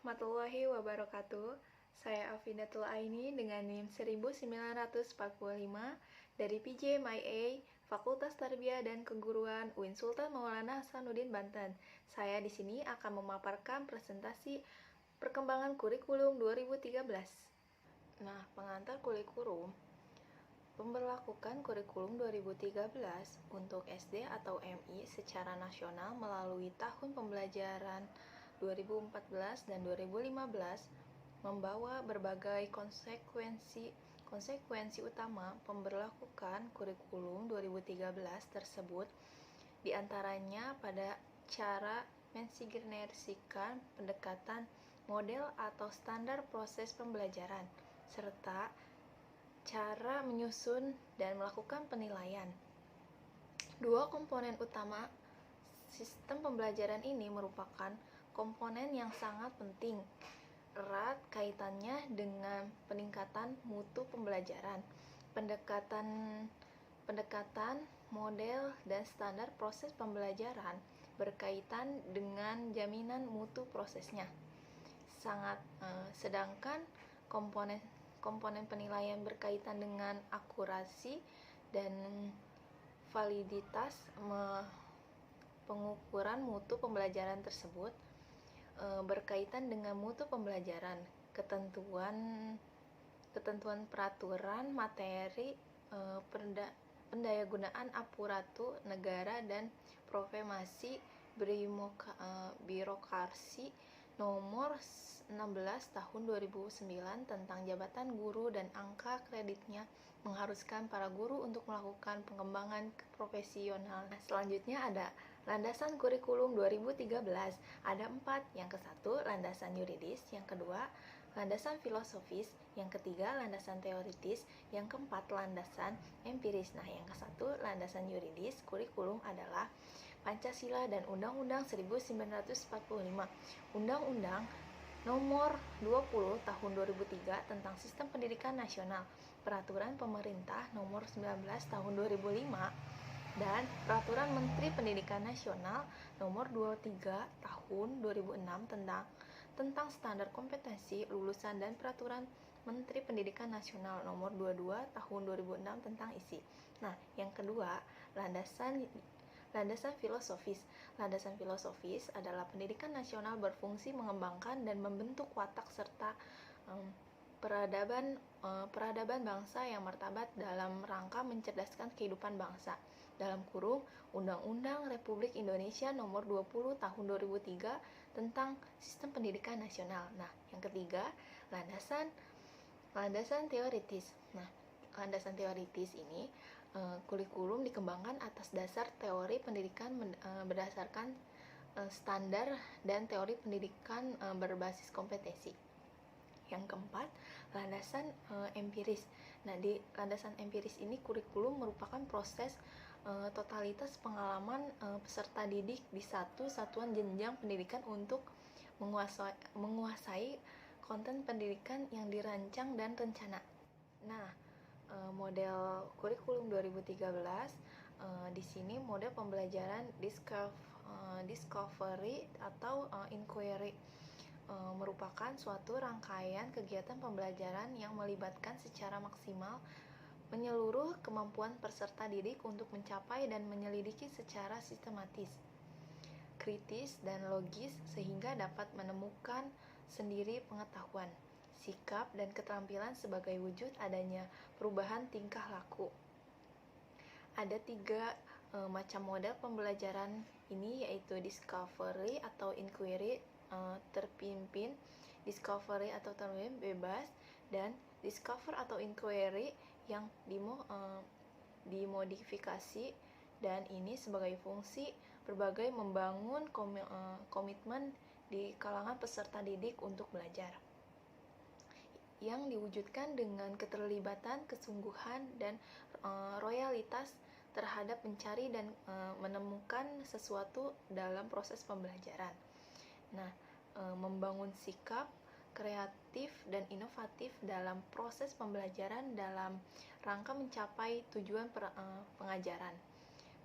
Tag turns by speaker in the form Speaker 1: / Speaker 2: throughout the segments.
Speaker 1: warahmatullahi wabarakatuh. Saya Afinatul Aini dengan NIM 1945 dari PJMIA, Fakultas Tarbiyah dan Keguruan UIN Sultan Maulana Hasanuddin Banten. Saya di sini akan memaparkan presentasi perkembangan kurikulum 2013. Nah, pengantar kurikulum. Pemberlakukan kurikulum 2013 untuk SD atau MI secara nasional melalui tahun pembelajaran 2014 dan 2015 membawa berbagai konsekuensi utama pemberlakukan kurikulum 2013 tersebut, diantaranya pada cara mensinkronisikan pendekatan model atau standar proses pembelajaran, serta cara menyusun dan melakukan penilaian. Dua komponen utama sistem pembelajaran ini merupakan komponen yang sangat penting, erat kaitannya dengan peningkatan mutu pembelajaran. Pendekatan model dan standar proses pembelajaran berkaitan dengan jaminan mutu prosesnya. Sedangkan komponen penilaian berkaitan dengan akurasi dan validitas pengukuran mutu pembelajaran tersebut berkaitan dengan mutu pembelajaran, ketentuan peraturan materi, pendayagunaan aparatur negara dan profesi birokrasi nomor 16 tahun 2009 tentang jabatan guru dan angka kreditnya mengharuskan para guru untuk melakukan pengembangan profesional. Selanjutnya ada landasan kurikulum 2013. Ada 4. Yang ke-1 landasan yuridis, yang kedua landasan filosofis, yang ketiga landasan teoritis, yang keempat landasan empiris. Nah, yang ke-1 landasan yuridis kurikulum adalah Pancasila dan Undang-Undang 1945. Undang-Undang Nomor 20 Tahun 2003 tentang Sistem Pendidikan Nasional, Peraturan Pemerintah Nomor 19 Tahun 2005, dan Peraturan Menteri Pendidikan Nasional Nomor 23 Tahun 2006 tentang standar kompetensi lulusan dan Peraturan Menteri Pendidikan Nasional Nomor 22 Tahun 2006 tentang isi. Nah, yang kedua, landasan filosofis. Landasan filosofis adalah pendidikan nasional berfungsi mengembangkan dan membentuk watak serta peradaban bangsa yang martabat dalam rangka mencerdaskan kehidupan bangsa. Dalam kurung Undang-Undang Republik Indonesia Nomor 20 Tahun 2003 tentang Sistem Pendidikan Nasional. Nah, yang ketiga, landasan teoritis. Nah, landasan teoritis ini kurikulum dikembangkan atas dasar teori pendidikan berdasarkan standar dan teori pendidikan berbasis kompetensi. Yang keempat, landasan empiris. Nah, di landasan empiris ini kurikulum merupakan proses totalitas pengalaman peserta didik di satu satuan jenjang pendidikan untuk menguasai konten pendidikan yang dirancang dan rencana. Nah, model kurikulum 2013 di sini model pembelajaran discovery atau inquiry merupakan suatu rangkaian kegiatan pembelajaran yang melibatkan secara maksimal menyeluruh kemampuan peserta didik untuk mencapai dan menyelidiki secara sistematis, kritis, dan logis sehingga dapat menemukan sendiri pengetahuan, sikap, dan keterampilan sebagai wujud adanya perubahan tingkah laku. Ada 3 macam model pembelajaran ini, yaitu discovery atau inquiry terpimpin, discovery atau terpimpin bebas, dan discover atau inquiry yang dimodifikasi, dan ini sebagai fungsi berbagai membangun komitmen di kalangan peserta didik untuk belajar, yang diwujudkan dengan keterlibatan, kesungguhan, dan loyalitas terhadap mencari dan menemukan sesuatu dalam proses pembelajaran. Nah, membangun sikap kreatif dan inovatif dalam proses pembelajaran dalam rangka mencapai tujuan pengajaran,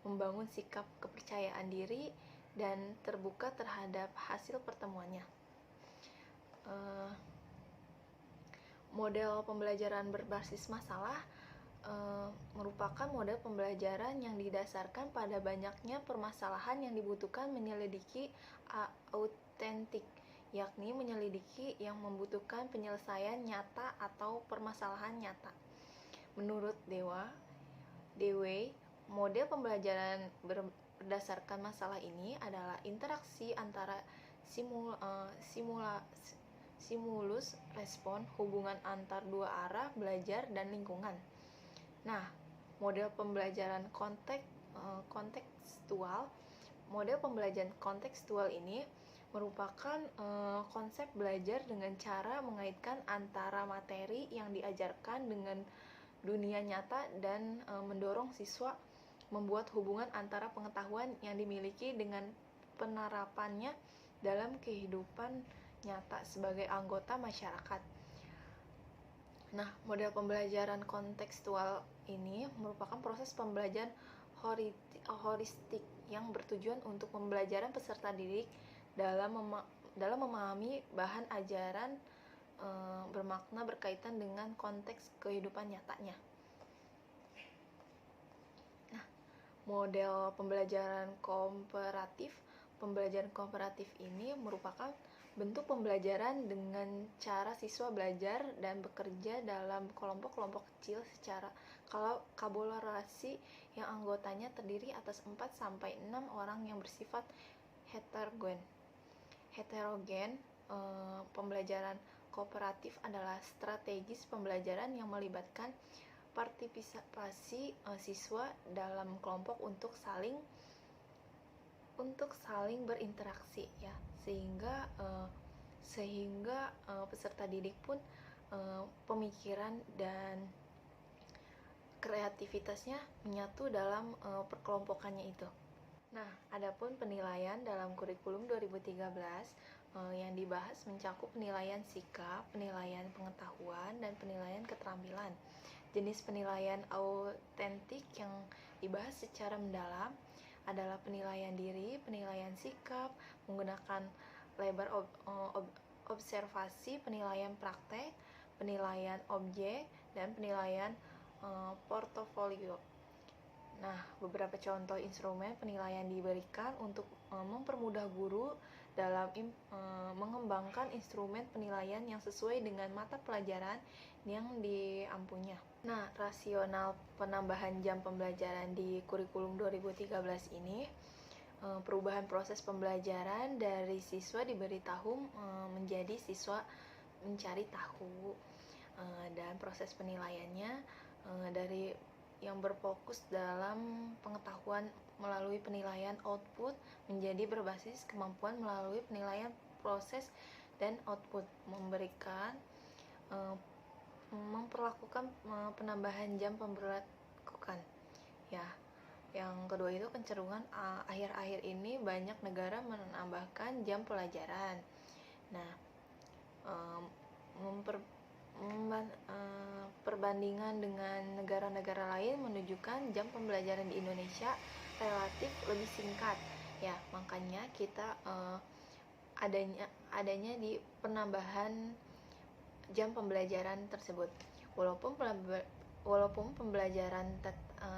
Speaker 1: membangun sikap kepercayaan diri dan terbuka terhadap hasil pertemuannya. eh, model pembelajaran berbasis masalah merupakan model pembelajaran yang didasarkan pada banyaknya permasalahan yang dibutuhkan menyelidiki autentik, yakni menyelidiki yang membutuhkan penyelesaian nyata atau permasalahan nyata. Menurut Dewey, model pembelajaran berdasarkan masalah ini adalah interaksi antara simulus respon, hubungan antar dua arah belajar dan lingkungan. Nah, model pembelajaran kontekstual. Model pembelajaran kontekstual ini merupakan konsep belajar dengan cara mengaitkan antara materi yang diajarkan dengan dunia nyata dan mendorong siswa membuat hubungan antara pengetahuan yang dimiliki dengan penerapannya dalam kehidupan nyata sebagai anggota masyarakat. Nah, model pembelajaran kontekstual ini merupakan proses pembelajaran holistik yang bertujuan untuk pembelajaran peserta didik dalam memahami bahan ajaran bermakna berkaitan dengan konteks kehidupan nyatanya. Nah, model pembelajaran komparatif. Pembelajaran komparatif ini merupakan bentuk pembelajaran dengan cara siswa belajar dan bekerja dalam kelompok-kelompok kecil secara kolaborasi yang anggotanya terdiri atas 4-6 orang yang bersifat heterogen. Pembelajaran kooperatif adalah strategis pembelajaran yang melibatkan partisipasi siswa dalam kelompok untuk saling berinteraksi, ya, sehingga peserta didik pun pemikiran dan kreativitasnya menyatu dalam perkelompokannya itu. Nah, adapun penilaian dalam kurikulum 2013 yang dibahas mencakup penilaian sikap, penilaian pengetahuan, dan penilaian keterampilan. Jenis penilaian autentik yang dibahas secara mendalam adalah penilaian diri, penilaian sikap, menggunakan lebar observasi, penilaian praktek, penilaian objek, dan penilaian portofolio. Nah, beberapa contoh instrumen penilaian diberikan untuk mempermudah guru dalam mengembangkan instrumen penilaian yang sesuai dengan mata pelajaran yang diampunya. Nah, rasional penambahan jam pembelajaran di kurikulum 2013 ini, perubahan proses pembelajaran dari siswa diberitahu menjadi siswa mencari tahu, dan proses penilaiannya dari yang berfokus dalam pengetahuan melalui penilaian output menjadi berbasis kemampuan melalui penilaian proses dan output, memperlakukan penambahan jam pembelajaran. Ya, yang kedua itu kecenderungan akhir-akhir ini banyak negara menambahkan jam pelajaran. Nah, perbandingan dengan negara-negara lain menunjukkan jam pembelajaran di Indonesia relatif lebih singkat. Ya, makanya kita adanya di penambahan jam pembelajaran tersebut. Walaupun pembelajaran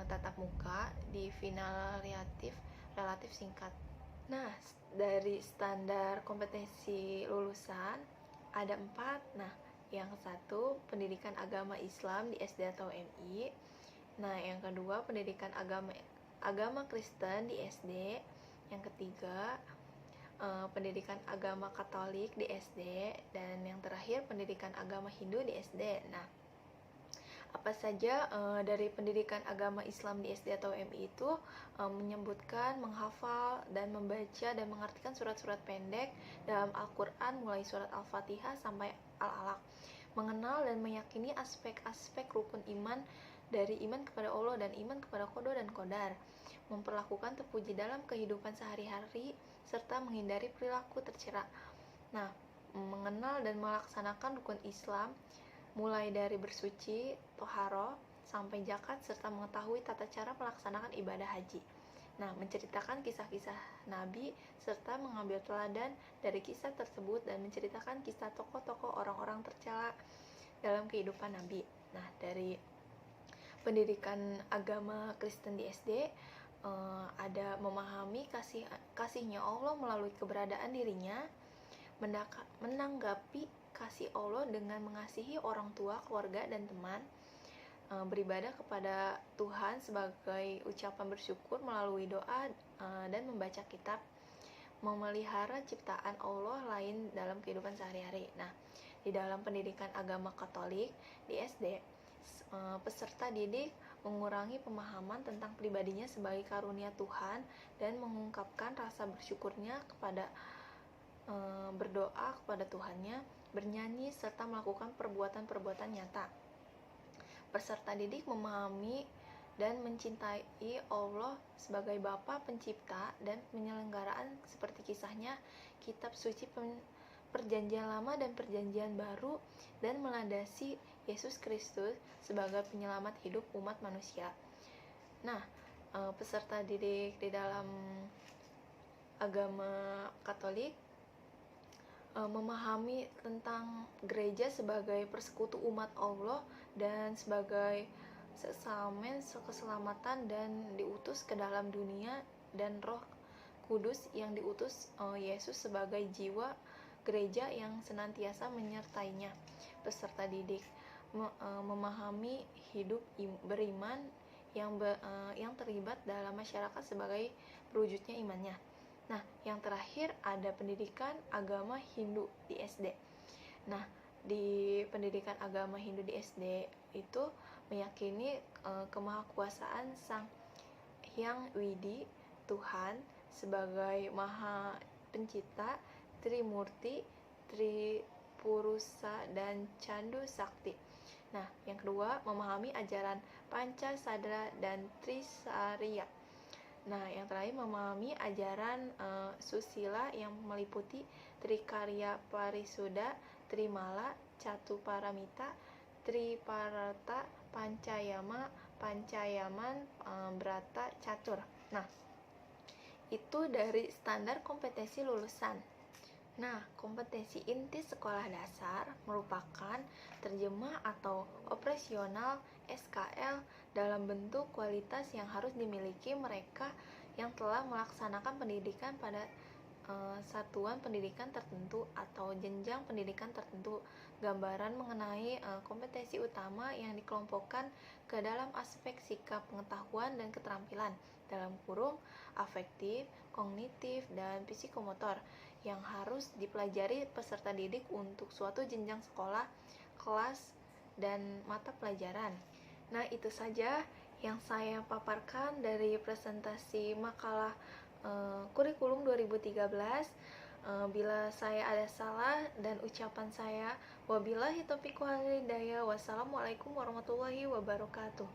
Speaker 1: tatap muka di final relatif singkat. Nah, dari standar kompetensi lulusan ada 4. Nah, yang satu pendidikan agama Islam di SD atau MI. Nah, yang kedua pendidikan agama Kristen di SD. Yang ketiga pendidikan agama Katolik di SD, dan yang terakhir pendidikan agama Hindu di SD. Nah, apa saja dari pendidikan agama Islam di SD atau MI itu menyebutkan menghafal dan membaca dan mengartikan surat-surat pendek dalam Al-Quran mulai surat Al-Fatihah sampai Al-Alaq, mengenal dan meyakini aspek-aspek rukun iman dari iman kepada Allah dan iman kepada qada dan qadar, memperlakukan terpuji dalam kehidupan sehari-hari serta menghindari perilaku tercela. Nah, mengenal dan melaksanakan rukun Islam mulai dari bersuci, toharo, sampai zakat, serta mengetahui tata cara melaksanakan ibadah haji. Nah, menceritakan kisah-kisah nabi serta mengambil teladan dari kisah tersebut dan menceritakan kisah tokoh-tokoh orang-orang tercela dalam kehidupan nabi. Nah, dari pendidikan agama Kristen di SD ada memahami kasihnya Allah melalui keberadaan dirinya, menanggapi kasih Allah dengan mengasihi orang tua, keluarga, dan teman, beribadah kepada Tuhan sebagai ucapan bersyukur melalui doa dan membaca kitab, memelihara ciptaan Allah lain dalam kehidupan sehari-hari. Nah, di dalam pendidikan agama Katolik di SD, peserta didik mengurangi pemahaman tentang pribadinya sebagai karunia Tuhan dan mengungkapkan rasa bersyukurnya kepada berdoa kepada Tuhannya, bernyanyi serta melakukan perbuatan-perbuatan nyata. Peserta didik memahami dan mencintai Allah sebagai Bapa Pencipta dan penyelenggaraan seperti kisahnya kitab suci Perjanjian Lama dan Perjanjian Baru, dan melandasi Yesus Kristus sebagai penyelamat hidup umat manusia. Nah, peserta didik di dalam agama Katolik memahami tentang gereja sebagai persekutu umat Allah dan sebagai sesamen keselamatan dan diutus ke dalam dunia, dan Roh Kudus yang diutus Yesus sebagai jiwa gereja yang senantiasa menyertainya. Peserta didik memahami hidup beriman yang terlibat dalam masyarakat sebagai perwujudnya imannya. Nah, yang terakhir ada pendidikan agama Hindu di SD. Nah, di pendidikan agama Hindu di SD itu meyakini kemahakuasaan Sang Hyang Widi, Tuhan sebagai Maha Pencipta, Trimurti, Tripurusa, dan Candu Sakti. Nah, yang kedua memahami ajaran Pancasadra dan Trisarya. Nah, yang terakhir memahami ajaran Susila yang meliputi Trikarya Parisuda, Trimala, Catuparamita, Triparata, Pancayama, Pancayaman, Brata, Catur. Nah, itu dari standar kompetensi lulusan. Nah, kompetensi inti sekolah dasar merupakan terjemah atau operasional SKL dalam bentuk kualitas yang harus dimiliki mereka yang telah melaksanakan pendidikan pada satuan pendidikan tertentu atau jenjang pendidikan tertentu. Gambaran mengenai kompetensi utama yang dikelompokkan ke dalam aspek sikap, pengetahuan, dan keterampilan dalam kurung afektif, kognitif, dan psikomotor yang harus dipelajari peserta didik untuk suatu jenjang sekolah, kelas, dan mata pelajaran. Nah, itu saja yang saya paparkan dari presentasi makalah kurikulum 2013. Bila saya ada salah dan ucapan saya, wabillahi taufiq wal hidayah. Wassalamualaikum warahmatullahi wabarakatuh.